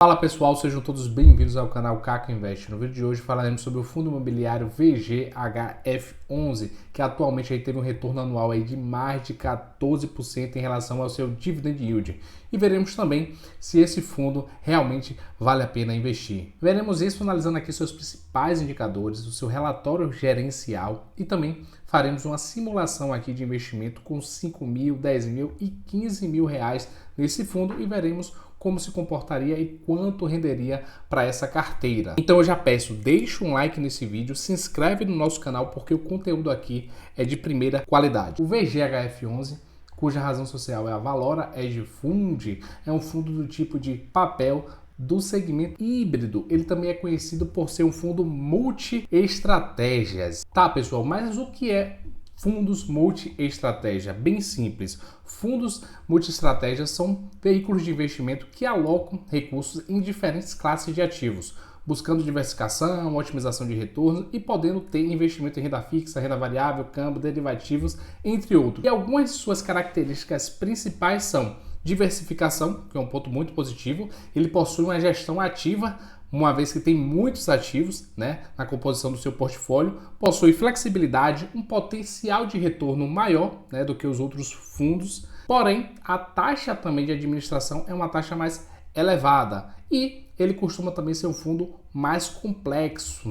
Fala pessoal, sejam todos bem-vindos ao canal Caco Invest. No vídeo de hoje falaremos sobre o fundo imobiliário VGHF11, que atualmente teve um retorno anual aí de mais de 14% em relação ao seu dividend yield. E veremos também se esse fundo realmente vale a pena investir. Veremos isso analisando aqui seus principais indicadores, o seu relatório gerencial e também faremos uma simulação aqui de investimento com 5 mil, 10 mil e 15 mil reais nesse fundo e veremos como se comportaria e quanto renderia para essa carteira. Então eu já peço, deixa um like nesse vídeo, se inscreve no nosso canal porque o conteúdo aqui é de primeira qualidade. O VGHF11, cuja razão social é a Valora Hedge Fund, é um fundo do tipo de papel do segmento híbrido. Ele também é conhecido por ser um fundo multi-estratégias. Tá, pessoal, mas o que é fundos multi-estratégia? Bem simples. Fundos multi-estratégias são veículos de investimento que alocam recursos em diferentes classes de ativos, buscando diversificação, otimização de retorno e podendo ter investimento em renda fixa, renda variável, câmbio, derivativos, entre outros. E algumas de suas características principais são diversificação, que é um ponto muito positivo. Ele possui uma gestão ativa, uma vez que tem muitos ativos, na composição do seu portfólio, possui flexibilidade, um potencial de retorno maior, do que os outros fundos, porém a taxa também de administração é uma taxa mais elevada e ele costuma também ser um fundo mais complexo,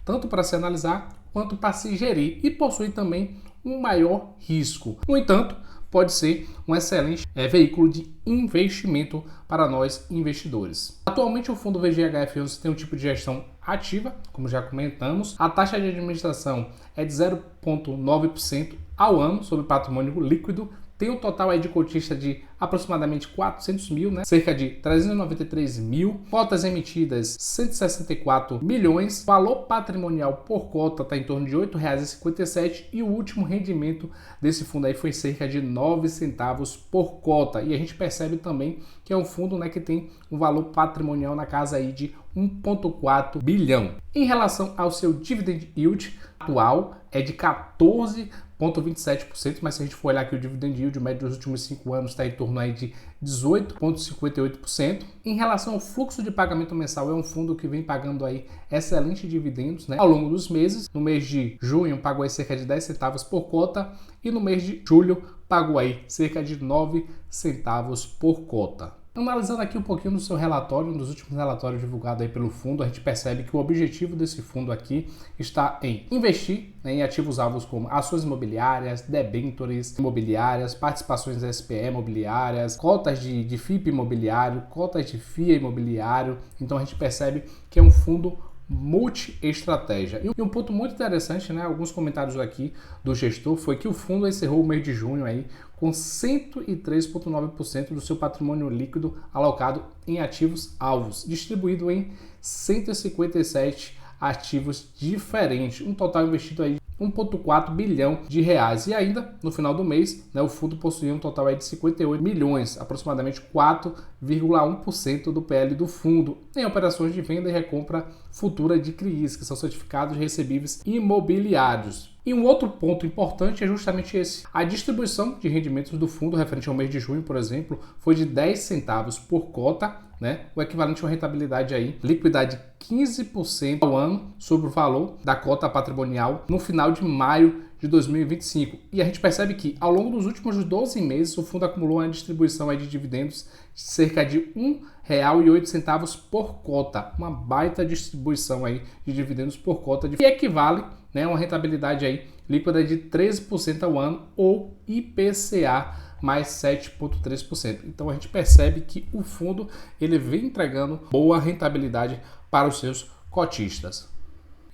tanto para se analisar quanto para se gerir, e possui também um maior risco. No entanto, pode ser um excelente veículo de investimento para nós investidores. Atualmente o fundo VGHF11 tem um tipo de gestão ativa, como já comentamos. A taxa de administração é de 0,9% ao ano sobre patrimônio líquido. Tem um total aí de cotista de aproximadamente 400 mil, cerca de 393 mil, cotas emitidas 164 milhões, valor patrimonial por cota está em torno de R$ 8,57 e o último rendimento desse fundo aí foi cerca de 9 centavos por cota. E a gente percebe também que é um fundo que tem um valor patrimonial na casa aí de 1,4 bilhão. Em relação ao seu dividend yield atual é de 14,27%, mas se a gente for olhar aqui o dividend yield médio dos últimos 5 anos está em torno aí de 18,58%. Em relação ao fluxo de pagamento mensal, é um fundo que vem pagando aí excelentes dividendos, ao longo dos meses. No mês de junho pagou aí cerca de 10 centavos por cota e no mês de julho pagou aí cerca de 9 centavos por cota. Analisando aqui um pouquinho do seu relatório, um dos últimos relatórios divulgados aí pelo fundo, a gente percebe que o objetivo desse fundo aqui está em investir em ativos alvos como ações imobiliárias, debêntures imobiliárias, participações da SPE imobiliárias, cotas de FIP imobiliário, cotas de FIA imobiliário. Então a gente percebe que é um fundo multi-estratégia. E um ponto muito interessante, alguns comentários aqui do gestor, foi que o fundo encerrou o mês de junho aí com 103,9% do seu patrimônio líquido alocado em ativos alvos, distribuído em 157 ativos diferentes, um total investido aí 1,4 bilhão de reais. E ainda, no final do mês, o fundo possuía um total aí de 58 milhões, aproximadamente 4,1% do PL do fundo, em operações de venda e recompra futura de CRIs, que são certificados recebíveis imobiliários. E um outro ponto importante é justamente esse. A distribuição de rendimentos do fundo referente ao mês de junho, por exemplo, foi de 10 centavos por cota, o equivalente a uma rentabilidade aí líquida de 15% ao ano sobre o valor da cota patrimonial no final de maio de 2025. E a gente percebe que ao longo dos últimos 12 meses o fundo acumulou uma distribuição aí de dividendos de cerca de R$ 1,08 por cota, uma baita distribuição aí de dividendos por cota, que equivale a uma rentabilidade aí líquida de 13% ao ano ou IPCA mais 7,3%. Então a gente percebe que o fundo ele vem entregando boa rentabilidade para os seus cotistas.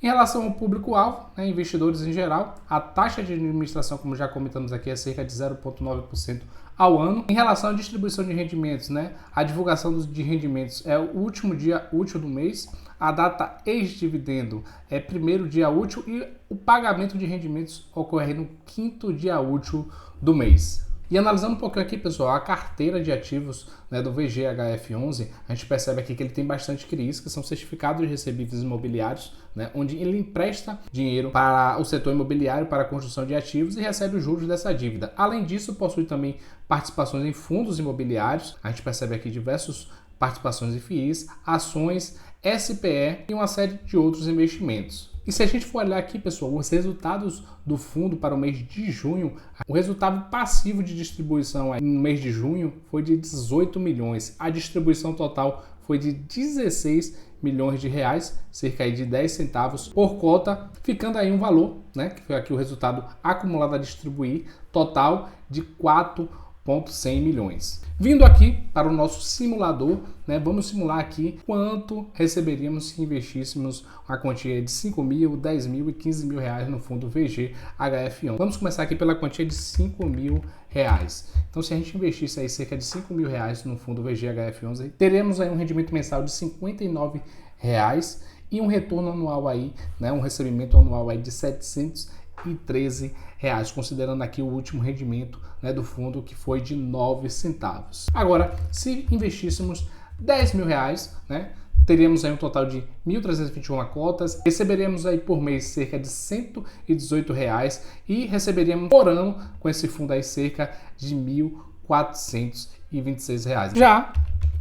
Em relação ao público-alvo, investidores em geral, a taxa de administração, como já comentamos aqui, é cerca de 0,9% ao ano. Em relação à distribuição de rendimentos, a divulgação de rendimentos é o último dia útil do mês, a data ex-dividendo é primeiro dia útil e o pagamento de rendimentos ocorre no quinto dia útil do mês. E analisando um pouquinho aqui, pessoal, a carteira de ativos do VGHF11, a gente percebe aqui que ele tem bastante CRIs, que são certificados de recebíveis imobiliários, onde ele empresta dinheiro para o setor imobiliário para a construção de ativos e recebe os juros dessa dívida. Além disso, possui também participações em fundos imobiliários. A gente percebe aqui diversos participações em FIIs, ações, SPE e uma série de outros investimentos. E se a gente for olhar aqui, pessoal, os resultados do fundo para o mês de junho, o resultado passivo de distribuição no mês de junho foi de 18 milhões. A distribuição total foi de 16 milhões de reais, cerca aí de 10 centavos por cota, ficando aí um valor, né, que foi aqui o resultado acumulado a distribuir, total de 4,100 milhões. Vindo aqui para o nosso simulador, né, vamos simular aqui quanto receberíamos se investíssemos uma quantia de 5 mil, 10 mil e 15 mil reais no fundo VGHF11. Vamos começar aqui pela quantia de 5 mil reais. Então, se a gente investisse aí cerca de 5 mil reais no fundo VGHF11, teremos aí um rendimento mensal de 59 reais e um retorno anual aí, né, um recebimento anual aí de 713 reais, considerando aqui o último rendimento, né, do fundo, que foi de 9 centavos. Agora, se investíssemos 10 mil reais, né, teríamos aí um total de 1.321 cotas, receberíamos aí por mês cerca de 118 reais e receberíamos por ano com esse fundo aí cerca de 1.426 reais. Já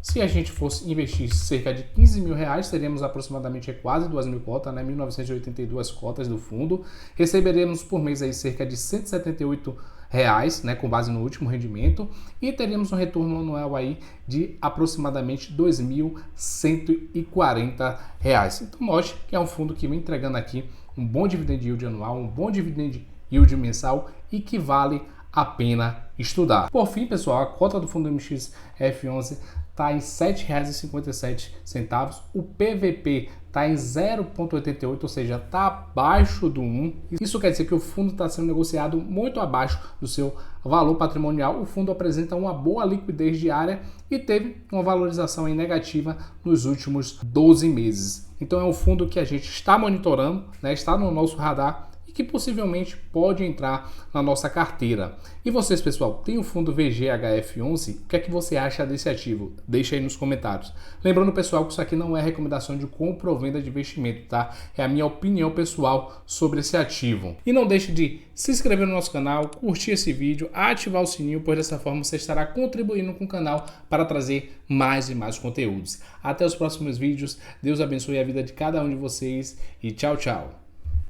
se a gente fosse investir cerca de 15 mil reais, teríamos aproximadamente quase 2 mil cotas, né? 1.982 cotas do fundo. Receberemos por mês aí cerca de 178 reais, né? Com base no último rendimento. E teríamos um retorno anual aí de aproximadamente 2.140 reais. Então, mostre que é um fundo que vem entregando aqui um bom dividend yield anual, um bom dividend yield mensal e que vale a pena estudar. Por fim, pessoal, a cota do fundo MXF11 está em R$ 7,57. O PVP está em 0,88, ou seja, está abaixo do 1. Isso quer dizer que o fundo está sendo negociado muito abaixo do seu valor patrimonial. O fundo apresenta uma boa liquidez diária e teve uma valorização aí negativa nos últimos 12 meses. Então é um fundo que a gente está monitorando, né, está no nosso radar e que possivelmente pode entrar na nossa carteira. E vocês, pessoal, tem o fundo VGHF11? O que é que você acha desse ativo? Deixa aí nos comentários. Lembrando, pessoal, que isso aqui não é recomendação de compra ou venda de investimento, tá? É a minha opinião pessoal sobre esse ativo. E não deixe de se inscrever no nosso canal, curtir esse vídeo, ativar o sininho, pois dessa forma você estará contribuindo com o canal para trazer mais e mais conteúdos. Até os próximos vídeos. Deus abençoe a vida de cada um de vocês e tchau, tchau.